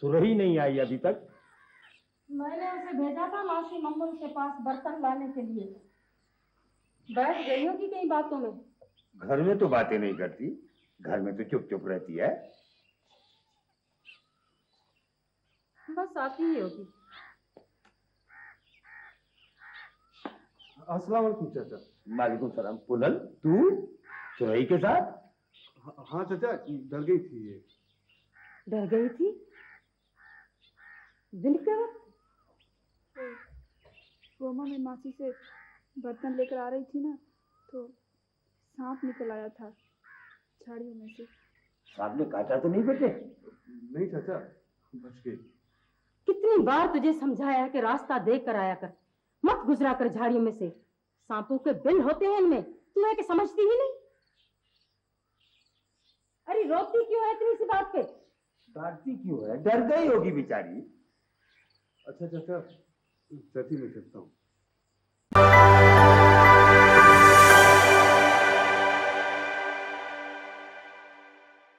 सुरही नहीं आई अभी तक। मैंने उसे भेजा था मासी मम्मुल के पास बर्तन लाने के लिए। बैठ गई होगी कई बातों में। घर में तो बातें नहीं करती, घर में तो चुप चुप रहती है। बस आती ही होगी। अस्सलाम वालेकुम चाचा। वालेकुम सलाम। पुनल, तू सुरही के साथ? हाँ चाचा, डर गई थी ये। डर गई थी दिन के वक्त? रोमा में मासी से बर्तन लेकर आ रही थी ना, तो सांप निकल आया था झाड़ियों में से। सांप ने काटा तो नहीं बेटे? नहीं चाचा, बच गई। कितनी बार तुझे समझाया है कि रास्ता देख कर आया कर, मत गुजरा कर झाड़ियों में से। सांपों के बिल होते हैं इनमें, तू है कि समझती ही नहीं। अरे रोती क्यों है इतनी सी बात पे? डांटती क्यों है? डर गई होगी बेचारी। अच्छा चाचा, चाची मैं चलता हूँ।